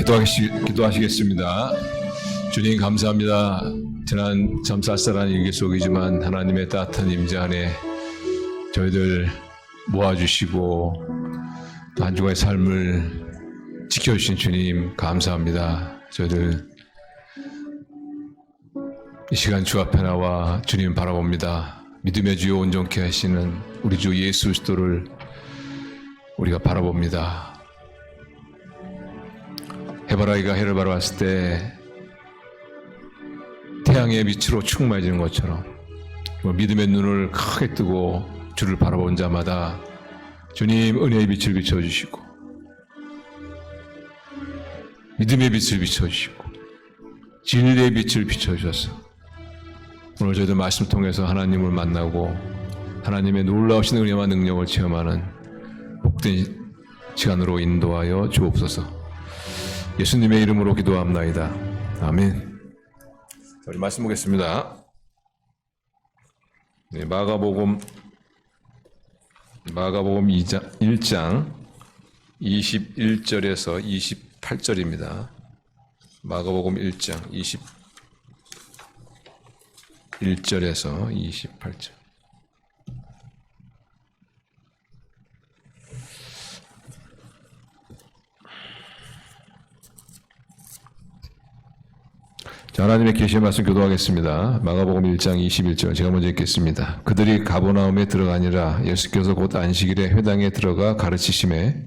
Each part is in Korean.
기도하시겠습니다. 주님 감사합니다. 지난 참 쌀쌀한 일기 속이지만 하나님의 따뜻한 임재 안에 저희들 모아주시고 또 한 주간의 삶을 지켜주신 주님 감사합니다. 저희들 이 시간 주 앞에 나와 주님 바라봅니다. 믿음의 주요 온전케 하시는 우리 주 예수 그리스도를 우리가 바라봅니다. 해바라기가 해를 바라봤을 때 태양의 빛으로 충만해지는 것처럼 믿음의 눈을 크게 뜨고 주를 바라본 자마다 주님 은혜의 빛을 비춰주시고 믿음의 빛을 비춰주시고 진리의 빛을 비춰주셔서 오늘 저희들 말씀 통해서 하나님을 만나고 하나님의 놀라우신 은혜와 능력을 체험하는 복된 시간으로 인도하여 주옵소서. 예수님의 이름으로 기도합나이다. 아멘. 우리 말씀 보겠습니다. 네, 마가복음 1장 21절에서 28절입니다. 마가복음 1장 21절에서 28절. 자, 하나님의 계시의 말씀 교도하겠습니다. 마가복음 1장 21절 제가 먼저 읽겠습니다. 그들이 가버나움에 들어가니라. 예수께서 곧 안식일에 회당에 들어가 가르치심에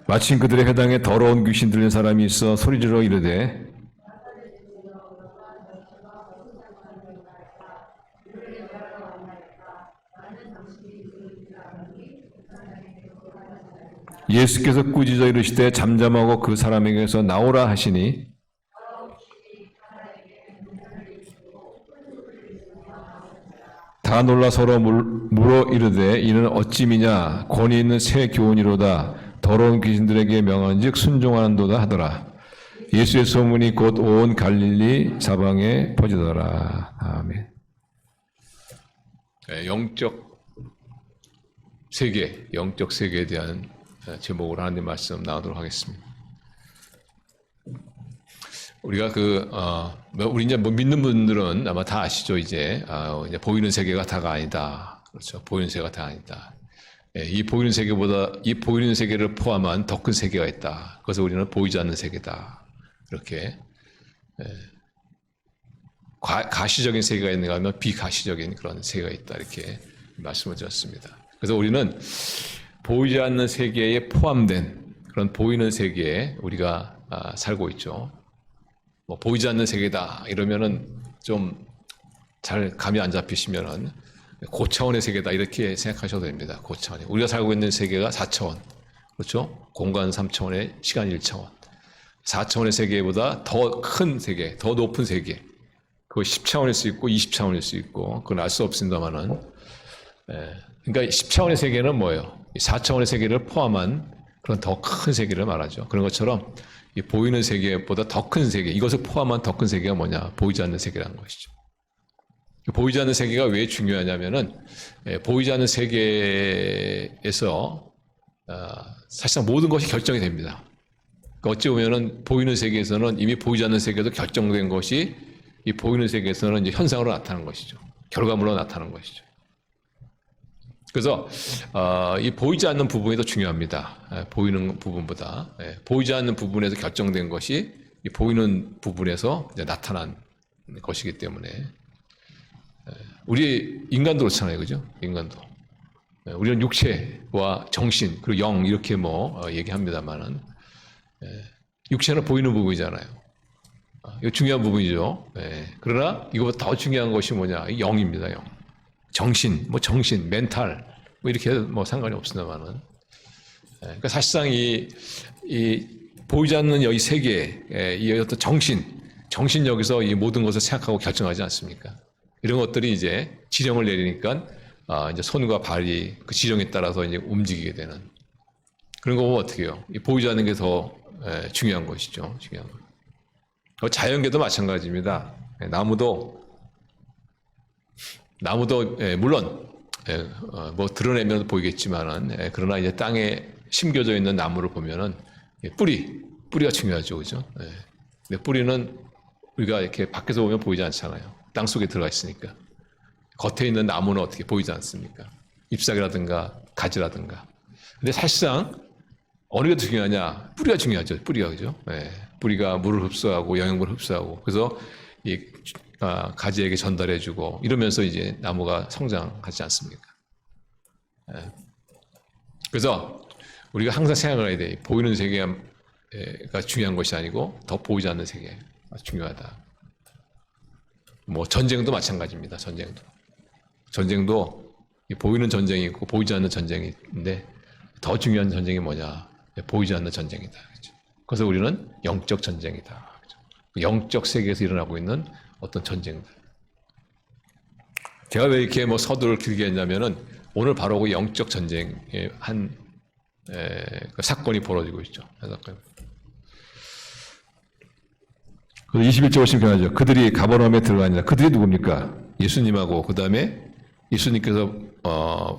마침 그들의 회당에 더러운 귀신 들린 사람이 있어 소리지르러 이르되 예수께서 꾸짖어 이르시되 잠잠하고 그 사람에게서 나오라 하시니 다 놀라 서로 물어 이르되 이는 어찌미냐 권위 있는 새 교훈이로다 더러운 귀신들에게 명한즉 순종하는도다 하더라. 예수의 소문이 곧 온 갈릴리 사방에 퍼지더라. 아멘. 영적 세계에 대한 제목으로 하나님 말씀 나오도록 하겠습니다. 우리가 우리 이제 믿는 분들은 아마 다 아시죠, 이제 보이는 세계가 다가 아니다. 그렇죠. 보이는 세계가 다 아니다. 이 보이는 세계를 포함한 더 큰 세계가 있다. 그래서 우리는 보이지 않는 세계다. 이렇게 가시적인 세계가 있는가 하면 비가시적인 그런 세계가 있다. 이렇게 말씀을 드렸습니다. 그래서 우리는 보이지 않는 세계에 포함된 그런 보이는 세계에 우리가 살고 있죠. 뭐 보이지 않는 세계다 이러면은 좀 잘 감이 안 잡히시면은 고차원의 세계다 이렇게 생각하셔도 됩니다. 고차원. 우리가 살고 있는 세계가 4차원. 그렇죠? 공간 3차원의 시간 1차원. 4차원의 세계보다 더 큰 세계, 더 높은 세계. 그거 10차원일 수 있고 20차원일 수 있고 그건 알 수 없습니다만은 그러니까 10차원의 세계는 뭐예요? 4차원의 세계를 포함한 그런 더 큰 세계를 말하죠. 그런 것처럼 이 보이는 세계보다 더 큰 세계, 이것을 포함한 더 큰 세계가 뭐냐? 보이지 않는 세계라는 것이죠. 보이지 않는 세계가 왜 중요하냐면은 보이지 않는 세계에서 사실상 모든 것이 결정이 됩니다. 그러니까 어찌 보면은 보이는 세계에서는 이미 보이지 않는 세계도 결정된 것이 이 보이는 세계에서는 이제 현상으로 나타나는 것이죠. 결과물로 나타나는 것이죠. 그래서 이 보이지 않는 부분이 더 중요합니다. 보이는 부분보다 보이지 않는 부분에서 결정된 것이 이 보이는 부분에서 이제 나타난 것이기 때문에 우리 인간도 그렇잖아요, 그죠? 인간도 우리는 육체와 정신 그리고 영 이렇게 얘기합니다만은 육체는 보이는 부분이잖아요. 이거 중요한 부분이죠. 그러나 이거보다 더 중요한 것이 뭐냐? 영입니다, 영. 정신, 멘탈, 이렇게 상관이 없습니다만은. 그러니까 사실상 이 보이지 않는 여기 세계, 이 어떤 정신력에서 이 모든 것을 생각하고 결정하지 않습니까? 이런 것들이 이제 지령을 내리니까, 이제 손과 발이 그 지령에 따라서 이제 움직이게 되는. 그런 거 보면 어떻게 해요? 이 보이지 않는 게 더 중요한 것이죠. 중요한 것. 자연계도 마찬가지입니다. 나무도 나무도 물론 뭐 드러내면 보이겠지만은 그러나 이제 땅에 심겨져 있는 나무를 보면은 뿌리가 중요하죠, 그죠? 근데 뿌리는 우리가 이렇게 밖에서 보면 보이지 않잖아요. 땅 속에 들어가 있으니까. 겉에 있는 나무는 어떻게 보이지 않습니까? 잎사귀라든가 가지라든가. 근데 사실상 어느 게 더 중요하냐? 뿌리가 중요하죠. 뿌리가, 그죠? 뿌리가 물을 흡수하고 영양분을 흡수하고 그래서 이 가지에게 전달해주고 이러면서 이제 나무가 성장하지 않습니까? 그래서 우리가 항상 생각을 해야 돼. 보이는 세계가 중요한 것이 아니고 더 보이지 않는 세계가 중요하다. 뭐 전쟁도 마찬가지입니다. 전쟁도 보이는 전쟁이 있고 보이지 않는 전쟁이 있는데 더 중요한 전쟁이 뭐냐? 보이지 않는 전쟁이다. 그렇죠? 그래서 우리는 영적 전쟁이다. 그렇죠? 영적 세계에서 일어나고 있는 어떤 전쟁들. 제가 왜 이렇게 뭐 서두를 길게 했냐면은 오늘 바로 그 영적 전쟁의 한 그 사건이 벌어지고 있죠. 그래서 21절 오시면 변하죠. 그들이 가버나움에 들어가니라. 그들이 누굽니까? 예수님하고 그 다음에 예수님께서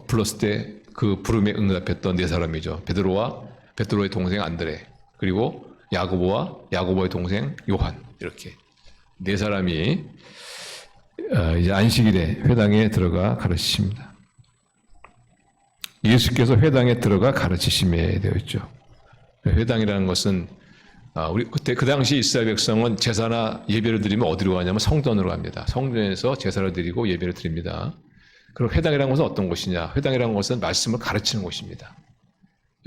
불렀을 때 그 부름에 응답했던 네 사람이죠. 베드로의 동생 안드레, 그리고 야고보의 동생 요한, 이렇게 네 사람이 이제 안식일에 회당에 들어가 가르치십니다. 예수께서 회당에 들어가 가르치심에 되어 있죠. 회당이라는 것은 우리 그때 그 당시 이스라엘 백성은 제사나 예배를 드리면 어디로 가냐면 성전으로 갑니다. 성전에서 제사를 드리고 예배를 드립니다. 그럼 회당이라는 것은 어떤 곳이냐? 회당이라는 것은 말씀을 가르치는 곳입니다.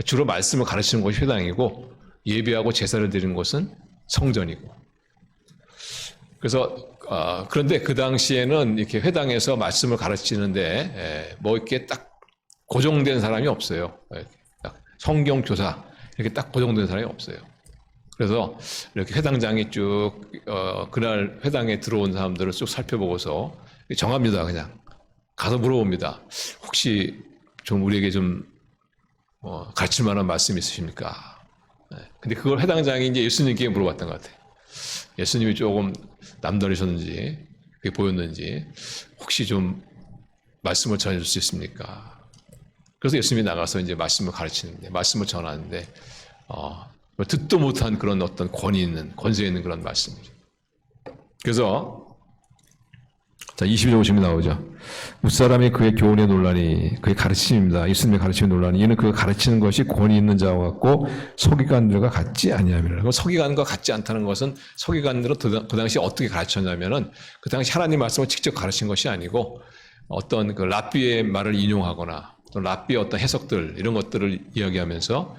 주로 말씀을 가르치는 곳이 회당이고 예배하고 제사를 드리는 곳은 성전이고. 그래서 그런데 그 당시에는 이렇게 회당에서 말씀을 가르치는데 뭐 이렇게 딱 고정된 사람이 없어요. 성경 교사 이렇게 딱 고정된 사람이 없어요. 그래서 이렇게 회당장이 쭉 그날 회당에 들어온 사람들을 쭉 살펴보고서 정합니다. 그냥 가서 물어봅니다. 혹시 좀 우리에게 좀 가르칠 만한 말씀 있으십니까? 근데 그걸 회당장이 이제 예수님께 물어봤던 것 같아요. 예수님이 조금 남다르셨는지 그게 보였는지 혹시 좀 말씀을 전해줄 수 있습니까? 그래서 예수님이 나가서 이제 말씀을 가르치는데 말씀을 전하는데 듣도 못한 그런 어떤 권세 있는 그런 말씀이죠. 그래서 자, 22절 오시면 나오죠. 무사람이 그의 교훈에 놀라니 그의 가르침입니다. 예수님의 가르침에 놀라니 이는 그가 가르치는 것이 권위 있는 자와 같고 서기관들과 같지 아니함이라. 서기관과 같지 않다는 것은 서기관들은 그 당시 어떻게 가르쳤냐면은 그 당시 하나님 말씀을 직접 가르친 것이 아니고 어떤 그 랍비의 말을 인용하거나 또 랍비의 어떤 해석들 이런 것들을 이야기하면서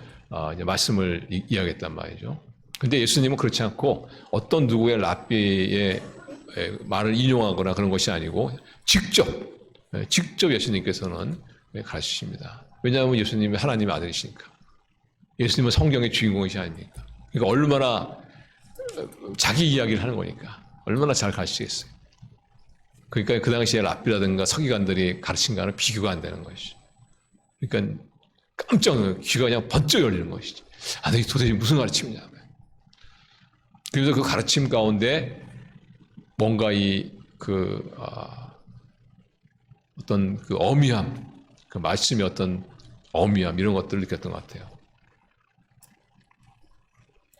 이제 말씀을 이야기했단 말이죠. 근데 예수님은 그렇지 않고 어떤 누구의 랍비의 말을 인용하거나 그런 것이 아니고 직접 예수님께서는 가르치십니다. 왜냐하면 예수님이 하나님의 아들이시니까. 예수님은 성경의 주인공이시 아닙니까? 그러니까 얼마나 자기 이야기를 하는 거니까 얼마나 잘 가르치겠어요. 그러니까 그 당시에 랍비라든가 서기관들이 가르친과는 비교가 안 되는 것이죠. 그러니까 귀가 그냥 번쩍 열리는 것이지. 이게 도대체 무슨 가르침이냐. 그래서 그 가르침 가운데 뭔가 어떤 그 어미함, 그 말씀의 어떤 어미함 이런 것들을 느꼈던 것 같아요.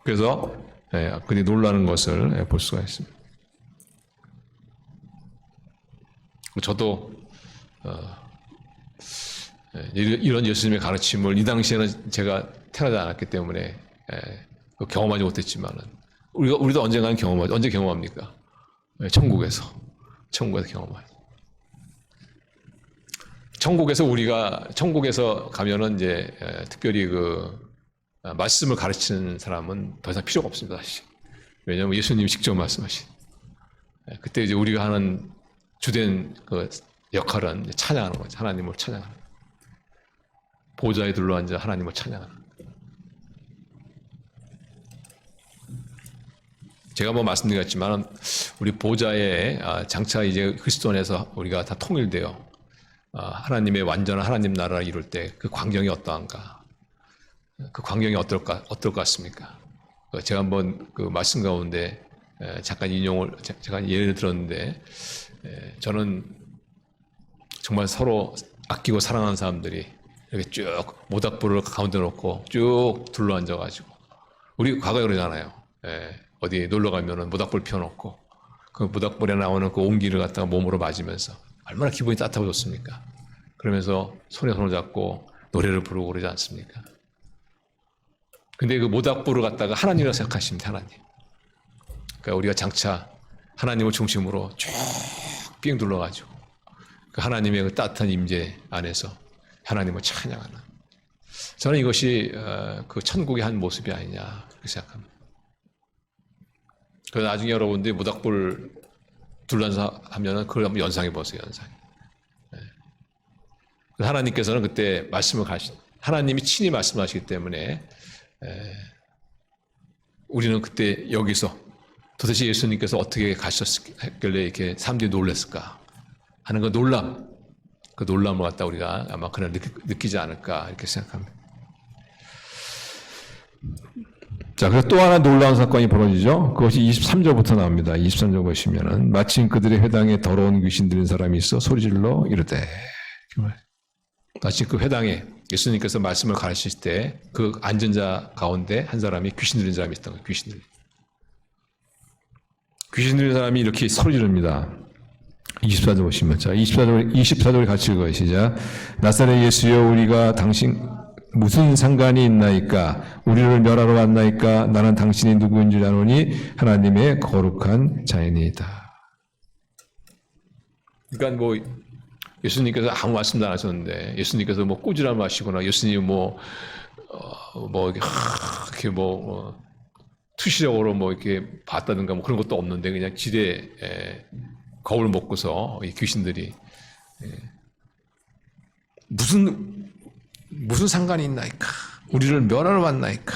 그래서 그들이 놀라는 것을 볼 수가 있습니다. 저도 이런 예수님의 가르침을 이 당시에는 제가 태어나지 않았기 때문에 경험하지 못했지만은 우리도 언젠가는 경험하죠. 언제 경험합니까? 천국에서 경험하죠. 천국에서 가면은 이제 특별히 말씀을 가르치는 사람은 더 이상 필요가 없습니다. 사실. 왜냐하면 예수님이 직접 말씀하신. 그때 이제 우리가 하는 주된 그 역할은 찬양하는 거죠. 하나님을 찬양하는. 보좌에 둘러앉아 하나님을 찬양하는. 제가 뭐 말씀드렸지만 우리 보좌에 장차 이제 그리스도 안에서 우리가 다 통일되어 하나님의 완전한 하나님 나라를 이룰 때 그 광경이 어떠한가? 그 광경이 어떨 것 같습니까? 제가 한번 그 말씀 가운데 잠깐 예를 들었는데 저는 정말 서로 아끼고 사랑하는 사람들이 이렇게 쭉 모닥불을 가운데 놓고 쭉 둘러앉아가지고 우리 과거에 그러잖아요. 예, 어디 놀러 가면은 모닥불 피워놓고 그 모닥불에 나오는 그 온기를 갖다가 몸으로 맞으면서 얼마나 기분이 따뜻하고 좋습니까? 그러면서 손에 손을 잡고 노래를 부르고 그러지 않습니까? 근데 그 모닥불을 갖다가 하나님이라고 생각하십니다. 하나님. 그러니까 우리가 장차 하나님을 중심으로 쭉 둘러가지고 그 하나님의 그 따뜻한 임재 안에서 하나님을 찬양하는, 저는 이것이 그 천국의 한 모습이 아니냐 그렇게 생각합니다. 그래서 나중에 여러분들이 모닥불 둘러서 하면은 그걸 한번 연상해 보세요. 연상. 하나님께서는 그때 말씀을 하나님이 친히 말씀하시기 때문에 우리는 그때 여기서 도대체 예수님께서 어떻게 가셨길래 이렇게 사람들이 놀랐을까 하는 그 놀람을 갖다 우리가 아마 그날 느끼지 않을까 이렇게 생각합니다. 자, 그래서 또 하나 놀라운 사건이 벌어지죠. 그것이 23절부터 나옵니다. 23절 보시면은 마침 그들의 회당에 더러운 귀신 들린 사람이 있어 소리질러 이르되, 마침 그 회당에 예수님께서 말씀을 가르치실 때 그 앉은 자 가운데 한 사람이 귀신 들린 사람이 있었던 거예요. 귀신 들린 사람이 이렇게 소리 지릅니다. 24절 보시면, 자, 24절 같이 읽어요. 시작. 나사렛 예수여, 우리가 당신 무슨 상관이 있나이까? 우리를 멸하러 왔나이까? 나는 당신이 누구인 줄 아노니 하나님의 거룩한 자이니이다. 그러니까 뭐 예수님께서 아무 말씀도 안 하셨는데, 예수님께서 뭐 꾸지람 하시거나 예수님이 이렇게 투시적으로 뭐 이렇게 봤다든가 뭐 그런 것도 없는데 그냥 지대 거울 먹고서 이 귀신들이 무슨 상관이 있나이까? 우리를 멸하러 왔나이까?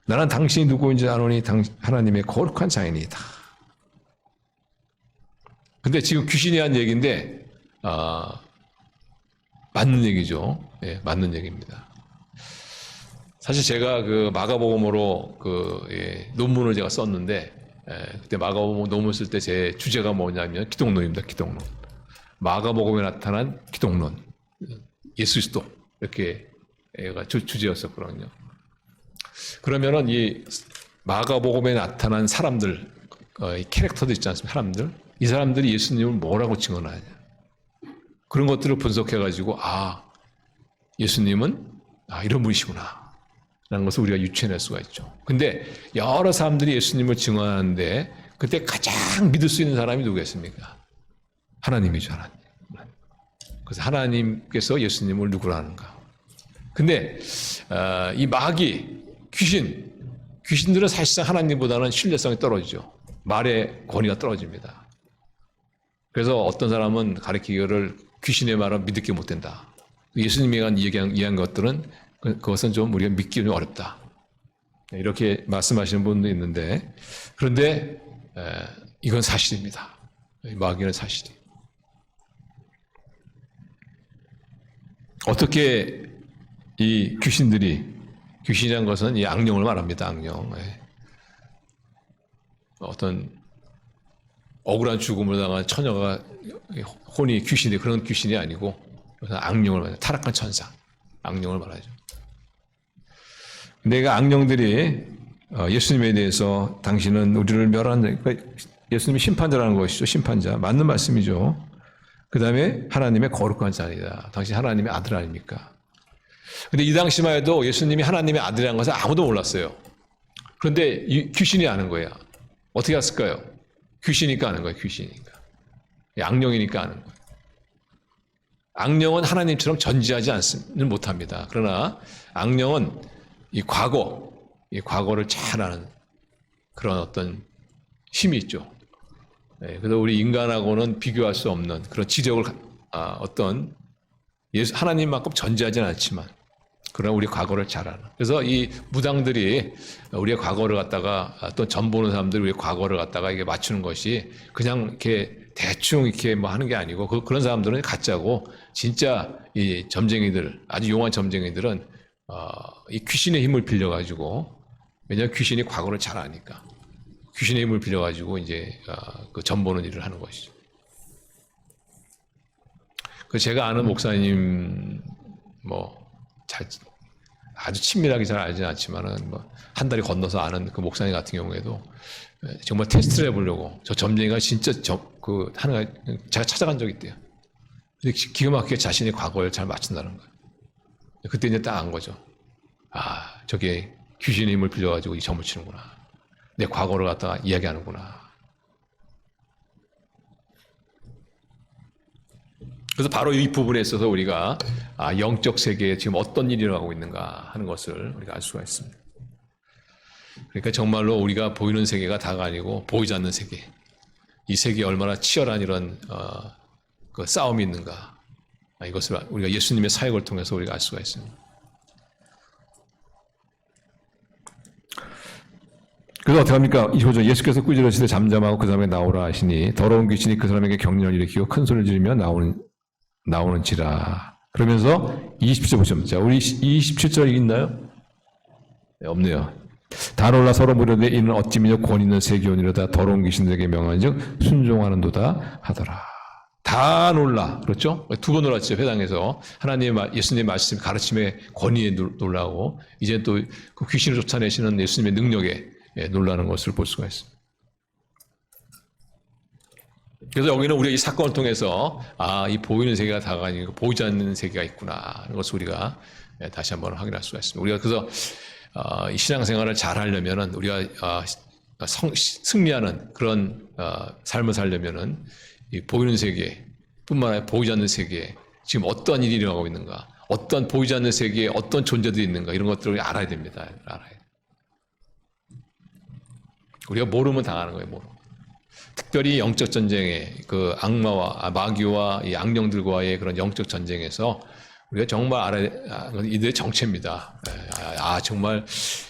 나는 당신이 누구인지 아노니 하나님의 거룩한 자이니이다. 근데 지금 귀신이 한 얘기인데 맞는 얘기죠. 예, 맞는 얘기입니다. 사실 제가 그 마가복음으로 논문을 제가 썼는데, 그때 마가복음 논문 쓸 때 제 주제가 뭐냐면 기독론입니다. 기독론. 마가복음에 나타난 기독론, 예수 그리스도 이렇게 주제였었거든요. 그러면은 이 마가복음에 나타난 사람들, 이 캐릭터들 있지 않습니까? 사람들, 이 사람들이 예수님을 뭐라고 증언하냐? 그런 것들을 분석해가지고 예수님은 이런 분이시구나 라는 것을 우리가 유추해낼 수가 있죠. 근데 여러 사람들이 예수님을 증언하는데 그때 가장 믿을 수 있는 사람이 누구겠습니까? 하나님이죠. 하나님. 그래서 하나님께서 예수님을 누구라 하는가? 근데 이 마귀, 귀신들은 사실상 하나님보다는 신뢰성이 떨어지죠. 말의 권위가 떨어집니다. 그래서 어떤 사람은 가르치기를 귀신의 말은 믿게 못 된다. 예수님이 이야기한 것들은 그것은 좀 우리가 믿기 좀 어렵다. 이렇게 말씀하시는 분도 있는데, 그런데 이건 사실입니다. 마귀는 사실이. 어떻게 이 귀신이라는 것은 이 악령을 말합니다. 악령. 어떤 억울한 죽음을 당한 처녀가 혼이 귀신이 그런 귀신이 아니고 악령을 말해요. 타락한 천사, 악령을 말하죠. 근데 그 악령들이 예수님에 대해서 당신은 우리를 멸하는, 그러니까 예수님이 심판자라는 것이죠. 심판자. 맞는 말씀이죠. 그 다음에 하나님의 거룩한 자이다. 당신 하나님의 아들 아닙니까? 근데 이 당시만 해도 예수님이 하나님의 아들이라는 것을 아무도 몰랐어요. 그런데 이 귀신이 아는 거예요. 어떻게 했을까요? 귀신이니까 아는 거예요. 귀신이니까. 악령이니까 아는 거예요. 악령은 하나님처럼 전지하지 못합니다. 그러나 악령은 이 과거를 잘 아는 그런 어떤 힘이 있죠. 그래서 우리 인간하고는 비교할 수 없는 그런 지력을 어떤 하나님만큼 전지하지는 않지만 그러나 우리 과거를 잘 아는. 그래서 이 무당들이 우리의 과거를 갖다가 또 점 보는 사람들이 우리의 과거를 갖다가 이게 맞추는 것이 그냥 이렇게 대충 이렇게 뭐 하는 게 아니고 그런 사람들은 가짜고, 진짜 이 점쟁이들, 아주 용한 점쟁이들은 이 귀신의 힘을 빌려가지고, 왜냐하면 귀신이 과거를 잘 아니까 귀신의 힘을 빌려가지고 이제 그 점 보는 일을 하는 것이죠. 그 제가 아는 목사님 아주 친밀하게 잘 알지는 않지만은 한 달이 건너서 아는 그 목사님 같은 경우에도 정말 테스트를 해보려고 저 점쟁이가 진짜 하는 제가 찾아간 적이 있대요. 근데 기가 막히게 자신의 과거를 잘 맞춘다는 거예요. 그때 이제 딱 안 거죠. 아, 저게 귀신의 힘을 빌려가지고 이 점을 치는구나. 내 과거를 갖다가 이야기하는구나. 그래서 바로 이 부분에 있어서 우리가 영적 세계에 지금 어떤 일이 일어나고 있는가 하는 것을 우리가 알 수가 있습니다. 그러니까 정말로 우리가 보이는 세계가 다가 아니고 보이지 않는 세계. 이 세계에 얼마나 치열한 이런 그 싸움이 있는가. 이것을 우리가 예수님의 사역을 통해서 우리가 알 수가 있습니다. 그래서 어떻게 합니까? 이호죠. 예수께서 꾸지러시되 잠잠하고 그 사람에게 나오라 하시니 더러운 귀신이 그 사람에게 경련을 일으키고 큰 소리를 지르며 나오는지라. 그러면서 20절 보시면, 자, 우리 27절 있나요? 네, 없네요. 다 놀라 서로 물으되 이는 어찌 미녀 권 있는 세기오니로다 더러운 귀신들에게 명하는즉 순종하는도다 하더라. 다 놀라. 그렇죠? 두 번 놀랐죠. 회당에서 예수님의 말씀 가르침의 권위에 놀라고 이제 또 그 귀신을 쫓아내시는 예수님의 능력에 놀라는 것을 볼 수가 있습니다. 그래서 여기는 우리가 이 사건을 통해서 이 보이는 세계가 다가 아니고 보이지 않는 세계가 있구나 하는 것을 우리가 다시 한번 확인할 수가 있습니다. 우리가 그래서 이 신앙생활을 잘 하려면은 우리가 승리하는 그런 삶을 살려면은 이 보이는 세계뿐만 아니라 보이지 않는 세계에 지금 어떤 일이 일어나고 있는가, 어떤 보이지 않는 세계에 어떤 존재들이 있는가 이런 것들을 알아야 됩니다. 알아야. 우리가 모르면 당하는 거예요. 모르면. 특별히 영적 전쟁에 그 악마와 마귀와 이 악령들과의 그런 영적 전쟁에서 우리가 정말 알아야 이들의 정체입니다. 정말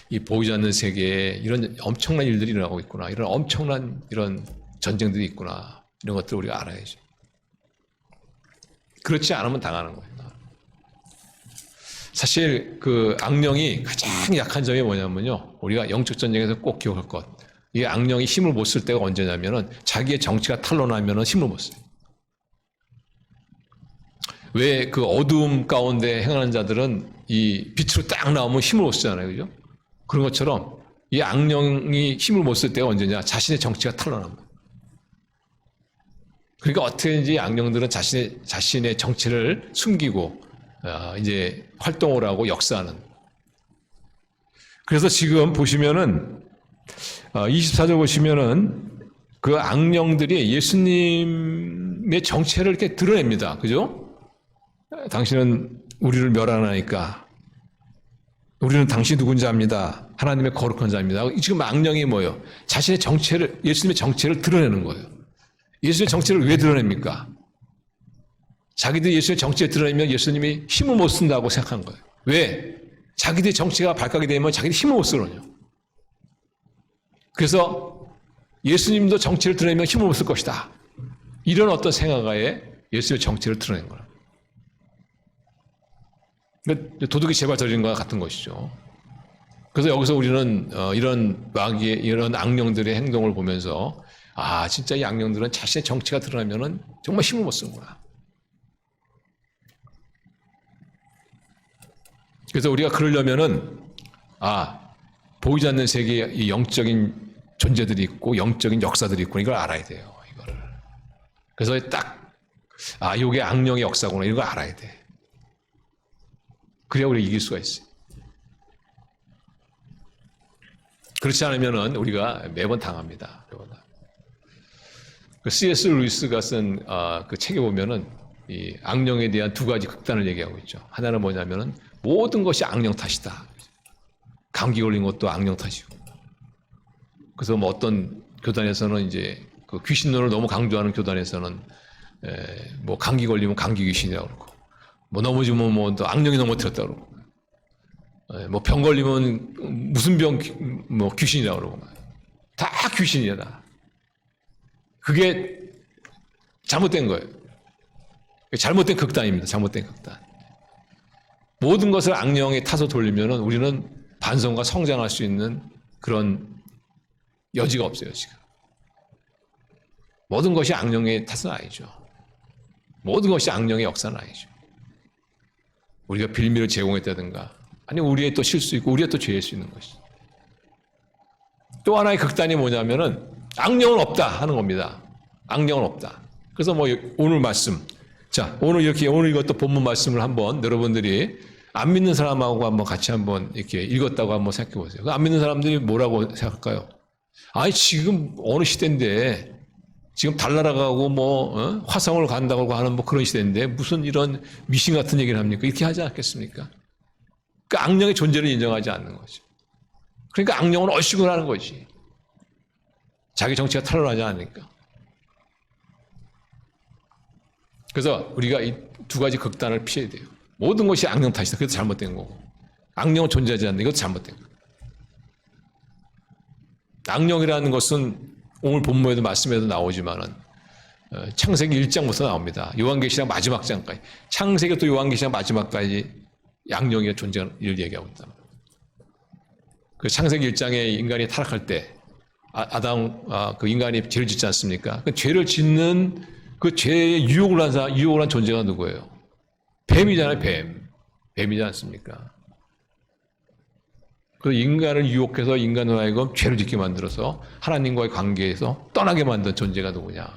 이 보이지 않는 세계에 이런 엄청난 일들이 일어나고 있구나. 이런 엄청난 이런 전쟁들이 있구나. 이런 것들을 우리가 알아야죠. 그렇지 않으면 당하는 거예요. 사실 그 악령이 가장 약한 점이 뭐냐면요. 우리가 영적 전쟁에서 꼭 기억할 것. 이 악령이 힘을 못 쓸 때가 언제냐면은 자기의 정치가 탄로나면은 힘을 못 써요. 왜 그 어두움 가운데 행하는 자들은 이 빛으로 딱 나오면 힘을 못 쓰잖아요. 그죠? 그런 것처럼 이 악령이 힘을 못 쓸 때가 언제냐? 자신의 정치가 탄로납니다. 그러니까 어떻게든지 악령들은 자신의 정체를 숨기고 이제 활동을 하고 역사하는. 그래서 지금 보시면은 24절 보시면은 그 악령들이 예수님의 정체를 이렇게 드러냅니다. 그죠? 당신은 우리를 멸하나니까 우리는 당신이 누군지 압니다. 하나님의 거룩한 자입니다. 지금 악령이 뭐예요? 자신의 정체를, 예수님의 정체를 드러내는 거예요. 예수님의 정체를 왜 드러냅니까? 자기들이 예수님의 정체를 드러내면 예수님이 힘을 못 쓴다고 생각한 거예요. 왜? 자기들의 정체가 발각이 되면 자기들이 힘을 못 쓰거든요. 그래서 예수님도 정체를 드러내면 힘을 못 쓸 것이다. 이런 어떤 생각하에 예수님의 정체를 드러낸 거예요. 도둑이 제발 저지른 것과 같은 것이죠. 그래서 여기서 우리는 이런 마귀의 이런 악령들의 행동을 보면서 진짜 이 악령들은 자신의 정체가 드러나면은 정말 힘을 못 쓰는구나. 그래서 우리가 그러려면은 보이지 않는 세계에 이 영적인 존재들이 있고 영적인 역사들이 있고 이걸 알아야 돼요. 이거를. 그래서 딱 이게 악령의 역사구나 이걸 알아야 돼. 그래야 우리가 이길 수가 있어요. 그렇지 않으면은 우리가 매번 당합니다. 그 C.S. 루이스가 쓴 그 책에 보면은 이 악령에 대한 두 가지 극단을 얘기하고 있죠. 하나는 뭐냐면은 모든 것이 악령 탓이다. 감기 걸린 것도 악령 탓이고. 그래서 뭐 어떤 교단에서는 이제 그 귀신론을 너무 강조하는 교단에서는 뭐 감기 걸리면 감기 귀신이라고 그러고, 뭐 넘어지면 뭐 또 악령이 넘어뜨렸다 그러고, 뭐 병 걸리면 무슨 병 뭐 귀신이라고 그러고, 다 귀신이야 다. 그게 잘못된 거예요. 잘못된 극단입니다. 잘못된 극단. 모든 것을 악령의 탓으로 돌리면은 우리는 반성과 성장할 수 있는 그런 여지가 없어요, 지금. 모든 것이 악령의 탓은 아니죠. 모든 것이 악령의 역사는 아니죠. 우리가 빌미를 제공했다든가 아니 우리의 또 실수 있고 우리의 또 죄일 수 있는 것이죠. 또 하나의 극단이 뭐냐면은 악령은 없다 하는 겁니다. 악령은 없다. 그래서 뭐 오늘 말씀, 자 오늘 이것도 본문 말씀을 한번 여러분들이 안 믿는 사람하고 한번 같이 한번 이렇게 읽었다고 한번 생각해 보세요. 안 믿는 사람들이 뭐라고 생각할까요? 아니 지금 어느 시대인데 지금 달나라가고 뭐 화성을 간다고 하는 뭐 그런 시대인데 무슨 이런 미신 같은 얘기를 합니까? 이렇게 하지 않겠습니까? 그 악령의 존재를 인정하지 않는 거죠. 그러니까 악령은 얼씨구 하는 거지. 자기 정체가 탄로나지 않으니까. 그래서 우리가 이 두 가지 극단을 피해야 돼요. 모든 것이 악령 탓이다. 그것도 잘못된 거고. 악령은 존재하지 않는 이것도 잘못된 거고. 악령이라는 것은 오늘 본문에도 말씀에도 나오지만은 창세기 1장부터 나옵니다. 요한계시록 마지막 장까지. 창세기 또 요한계시록 마지막까지 악령의 존재를 얘기하고 있다. 그 창세기 1장에 인간이 타락할 때 그 인간이 죄를 짓지 않습니까? 그 죄를 짓는 그 죄의 유혹을 한 존재가 누구예요? 뱀이잖아요, 뱀. 뱀이지 않습니까? 그 인간을 유혹해서 인간을 하여금 죄를 짓게 만들어서 하나님과의 관계에서 떠나게 만든 존재가 누구냐?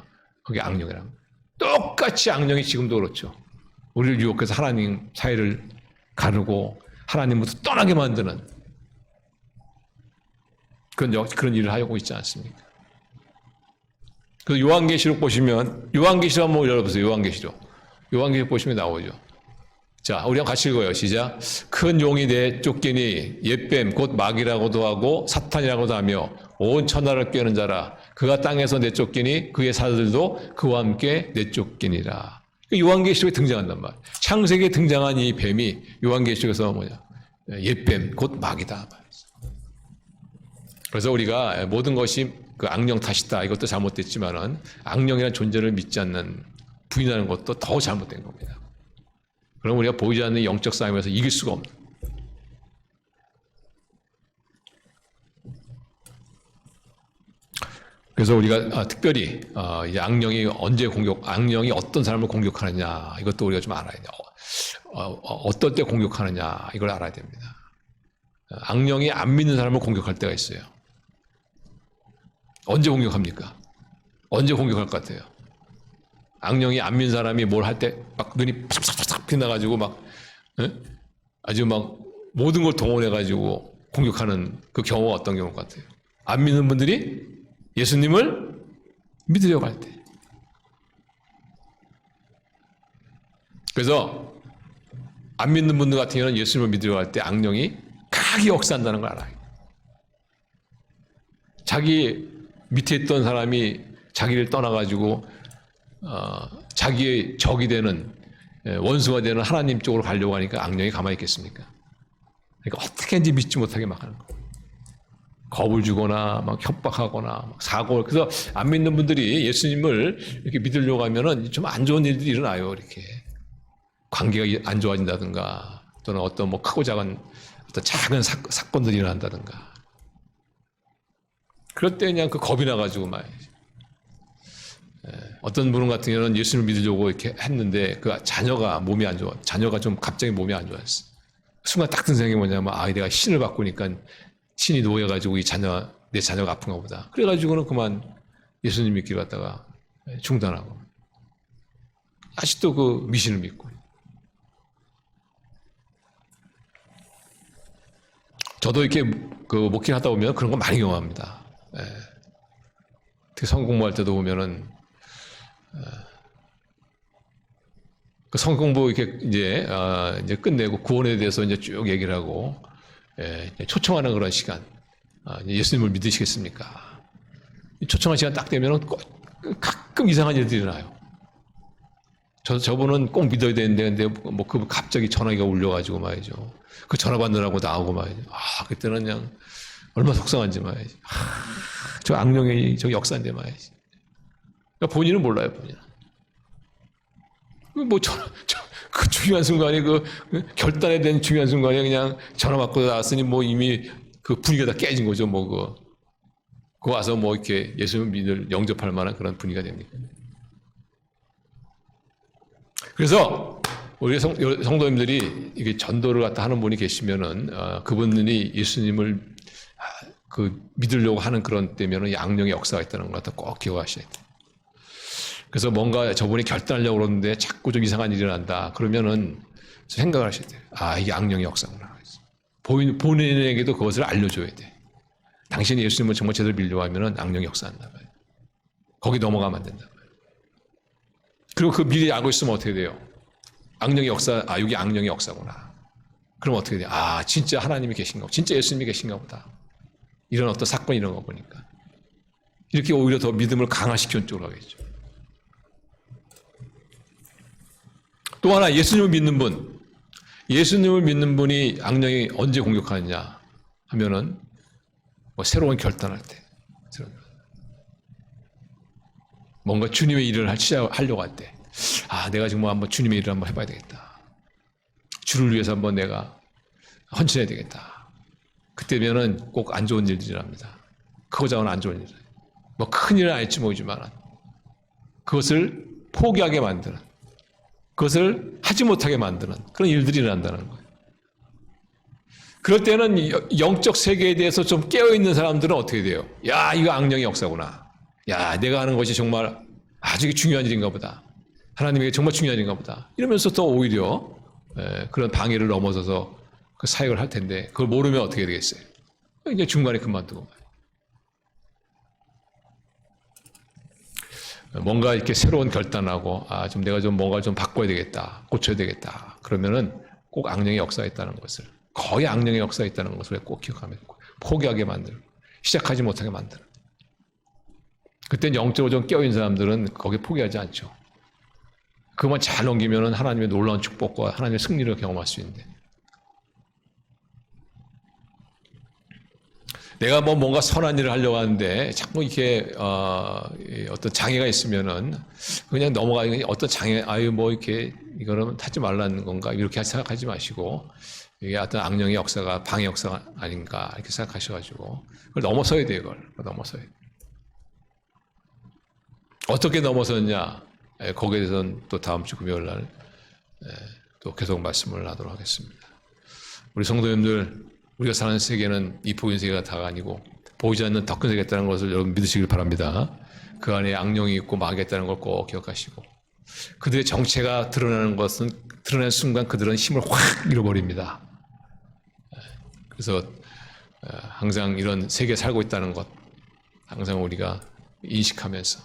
그게 악령이란 거예요. 똑같이 악령이 지금도 그렇죠. 우리를 유혹해서 하나님 사이를 가르고 하나님부터 떠나게 만드는 그런 일을 하고 있지 않습니까? 그 요한계시록 보시면 요한계시록 한번 열어보세요. 요한계시록 보시면 나오죠. 자, 우리랑 같이 읽어요. 시작. 큰 용이 내쫓기니 옛뱀 곧 마귀라고도 하고 사탄이라고도 하며 온 천하를 꿰는 자라. 그가 땅에서 내쫓기니 그의 사들도 그와 함께 내쫓기니라. 요한계시록에 등장한단 말이에요. 창세기에 등장한 이 뱀이 요한계시록에서 뭐냐? 옛뱀 곧 마귀다. 그래서 우리가 모든 것이 그 악령 탓이다. 이것도 잘못됐지만은 악령이라는 존재를 믿지 않는 부인하는 것도 더 잘못된 겁니다. 그럼 우리가 보이지 않는 영적 싸움에서 이길 수가 없는. 그래서 우리가 특별히 이 악령이 악령이 어떤 사람을 공격하느냐 이것도 우리가 좀 알아야 돼요. 어떨 때 공격하느냐 이걸 알아야 됩니다. 악령이 안 믿는 사람을 공격할 때가 있어요. 언제 공격합니까? 언제 공격할 것 같아요? 악령이 안 믿는 사람이 뭘 할 때 막 눈이 팍팍팍 빛나가지고 막 아주 막 모든 걸 동원해가지고 공격하는 그 경우가 어떤 경우 같아요? 안 믿는 분들이 예수님을 믿으려고 할 때. 그래서 안 믿는 분들 같은 경우는 예수님을 믿으려고 할 때 악령이 강하게 역사한다는 걸 알아요. 자기 밑에 있던 사람이 자기를 떠나가지고 자기의 적이 되는 원수가 되는 하나님 쪽으로 가려고 하니까 악령이 가만히 있겠습니까? 그러니까 어떻게든지 믿지 못하게 막 하는 거예요. 겁을 주거나 막 협박하거나 막 사고. 그래서 안 믿는 분들이 예수님을 이렇게 믿으려고 하면은 좀 안 좋은 일들이 일어나요. 이렇게 관계가 안 좋아진다든가 또는 어떤 뭐 크고 작은 어떤 작은 사건들이 일어난다든가. 그럴 때 그냥 그 겁이 나가지고 막 어떤 분 같은 경우는 예수님을 믿으려고 이렇게 했는데 그 자녀가 몸이 안 좋아. 자녀가 좀 갑자기 몸이 안 좋았어. 순간 딱 든 생각이 뭐냐면 내가 신을 바꾸니까 신이 놓여가지고 내 자녀가 아픈가 보다. 그래가지고는 그만 예수님 믿기를 갖다가 중단하고 아직도 그 미신을 믿고. 저도 이렇게 그 목회를 하다 보면 그런 거 많이 경험합니다. 특히 성경 공부할 때도 보면은 그 성경 공부 이렇게 이제 끝내고 구원에 대해서 이제 쭉 얘기를 하고 초청하는 그런 시간. 예수님을 믿으시겠습니까? 초청한 시간 딱 되면은 가끔 이상한 일들이 일어나요. 저분은 꼭 믿어야 되는데 뭐 그 갑자기 전화기가 울려가지고 말이죠. 그 전화 받느라고 나오고 말이죠. 그때는 그냥 얼마나 속상한지 말이지. 저 악령의 저 역사인데 말이지. 그러니까 본인은 몰라요, 본인은. 그 중요한 순간에 그 결단에 대한 중요한 순간에 그냥 전화 받고 나왔으니 뭐 이미 그 분위기가 다 깨진 거죠, 뭐 그거 와서 뭐 이렇게 예수님 믿을 영접할 만한 그런 분위기가 됩니까? 그래서 우리 성도님들이 이게 전도를 갖다 하는 분이 계시면은 그분이 예수님을 믿으려고 하는 그런 때면은 양령의 역사가 있다는 걸 갖다 꼭 기억하셔야 돼요. 그래서 뭔가 저분이 결단하려고 그러는데 자꾸 좀 이상한 일이 난다. 그러면은 생각을 하셔야 돼요. 이게 양령의 역사구나. 본인에게도 그것을 알려줘야 돼. 당신이 예수님을 정말 제대로 믿으려고 하면은 양령의 역사한다. 거기 넘어가면 안 된다. 그리고 그 미리 알고 있으면 어떻게 돼요? 악령의 역사, 여기 악령의 역사구나. 그럼 어떻게 돼요? 진짜 하나님이 계신가 보다. 진짜 예수님이 계신가 보다. 이런 어떤 사건이 이런 거 보니까. 이렇게 오히려 더 믿음을 강화시키는 쪽으로 가겠죠. 또 하나, 예수님을 믿는 분. 예수님을 믿는 분이 악령이 언제 공격하느냐 하면은 새로운 결단할 때. 뭔가 주님의 일을 하려고 할 때. 내가 지금 한번 주님의 일을 한번 해봐야 되겠다. 주를 위해서 한번 내가 헌신해야 되겠다. 그때면은 꼭 안 좋은 일들이 납니다. 그거자고는 안 좋은 일. 큰 일은 아닐지 모르지만 그것을 포기하게 만드는, 그것을 하지 못하게 만드는 그런 일들이 일어난다는 거예요. 그럴 때는 영적 세계에 대해서 좀 깨어있는 사람들은 어떻게 돼요? 이거 악령의 역사구나. 내가 하는 것이 정말 아주 중요한 일인가 보다. 하나님에게 정말 중요한 일인가 보다. 이러면서 더 오히려 그런 방해를 넘어서서 그 사역을 할 텐데 그걸 모르면 어떻게 되겠어요? 이제 중간에 그만두고 뭔가 이렇게 새로운 결단하고 좀 내가 좀 뭔가 좀 바꿔야 되겠다, 고쳐야 되겠다. 그러면은 꼭 악령의 역사가 있다는 것을, 거의 악령의 역사가 있다는 것을 꼭 기억하면 포기하게 만들고 시작하지 못하게 만드는. 그때는 영적으로 좀 깨어있는 사람들은 거기에 포기하지 않죠. 그것만 잘 넘기면은 하나님의 놀라운 축복과 하나님의 승리를 경험할 수 있는데, 내가 뭔가 선한 일을 하려고 하는데 자꾸 이렇게 어떤 장애가 있으면은 그냥 넘어가는 어떤 장애, 이렇게 이거는 하지 말라는 건가 이렇게 생각하지 마시고 이게 어떤 악령의 역사가 방해 역사가 아닌가 이렇게 생각하셔가지고 그걸 넘어서야 돼요. 그걸 넘어서야 돼요. 어떻게 넘어섰냐? 거기에 대해서는 또 다음 주 금요일 날 또 계속 말씀을 하도록 하겠습니다. 우리 성도님들, 우리가 사는 세계는 이 보이는 세계가 다가 아니고 보이지 않는 더 큰 세계가 있다는 것을 여러분 믿으시길 바랍니다. 그 안에 악령이 있고 마귀가 있다는 걸 꼭 기억하시고, 그들의 정체가 드러나는 것은 드러나는 순간 그들은 힘을 확 잃어버립니다. 그래서 항상 이런 세계에 살고 있다는 것 항상 우리가 인식하면서,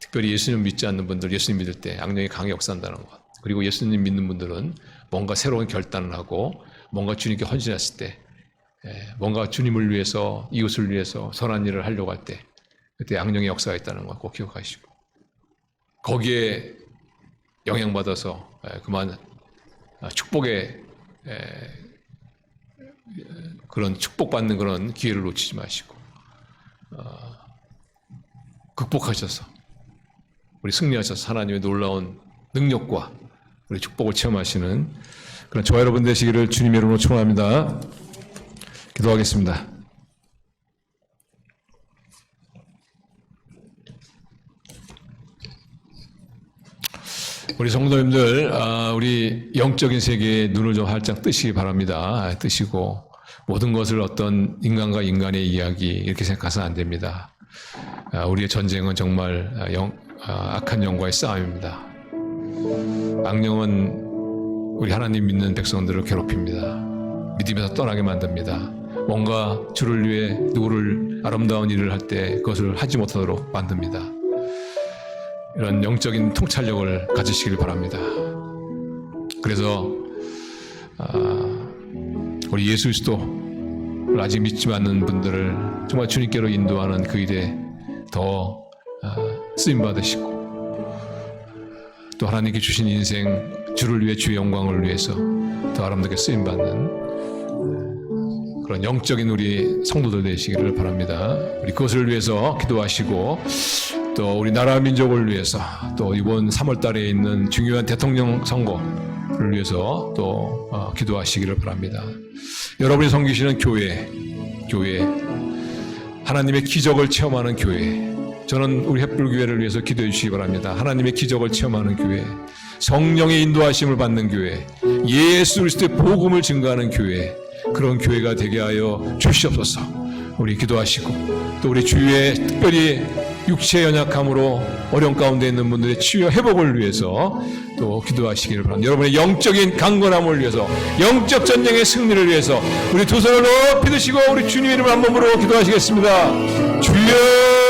특별히 예수님 믿지 않는 분들, 예수님 믿을 때 악령이 강하게 역사한다는 것, 그리고 예수님 믿는 분들은 뭔가 새로운 결단을 하고 뭔가 주님께 헌신했을 때, 뭔가 주님을 위해서, 이웃을 위해서 선한 일을 하려고 할 때 그때 악령의 역사가 있다는 걸 꼭 기억하시고, 거기에 영향받아서 그만 축복의 그런 축복받는 그런 기회를 놓치지 마시고 극복하셔서 우리 승리하셔서 하나님의 놀라운 능력과 우리 축복을 체험하시는 그런 저와 여러분 되시기를 주님의 이름으로 축원합니다. 기도하겠습니다. 우리 성도님들, 우리 영적인 세계에 눈을 좀 활짝 뜨시기 바랍니다. 뜨시고 모든 것을 어떤 인간과 인간의 이야기 이렇게 생각해서는 안 됩니다. 우리의 전쟁은 정말 악한 영과의 싸움입니다. 악령은 우리 하나님 믿는 백성들을 괴롭힙니다. 믿음에서 떠나게 만듭니다. 뭔가 주를 위해 누구를 아름다운 일을 할 때 그것을 하지 못하도록 만듭니다. 이런 영적인 통찰력을 가지시길 바랍니다. 그래서 우리 예수 그리스도를 아직 믿지 않는 분들을 정말 주님께로 인도하는 그 일에 더 쓰임 받으시고, 또 하나님께 주신 인생 주를 위해 주의 영광을 위해서 더 아름답게 쓰임 받는 그런 영적인 우리 성도들 되시기를 바랍니다. 우리 그것을 위해서 기도하시고, 또 우리 나라 민족을 위해서, 또 이번 3월 달에 있는 중요한 대통령 선거를 위해서 또 기도하시기를 바랍니다. 여러분이 섬기시는 교회, 하나님의 기적을 체험하는 교회, 저는 우리 햇불교회를 위해서 기도해 주시기 바랍니다. 하나님의 기적을 체험하는 교회, 성령의 인도하심을 받는 교회, 예수 그리스도의 복음을 증거하는 교회, 그런 교회가 되게 하여 주시옵소서. 우리 기도하시고 또 우리 주위에 특별히 육체 연약함으로 어려운 가운데 있는 분들의 치유 회복을 위해서 또 기도하시기를 바랍니다. 여러분의 영적인 강건함을 위해서, 영적 전쟁의 승리를 위해서 우리 두 손을 높이 드시고 우리 주님의 이름을 한 몸으로 기도하시겠습니다. 주여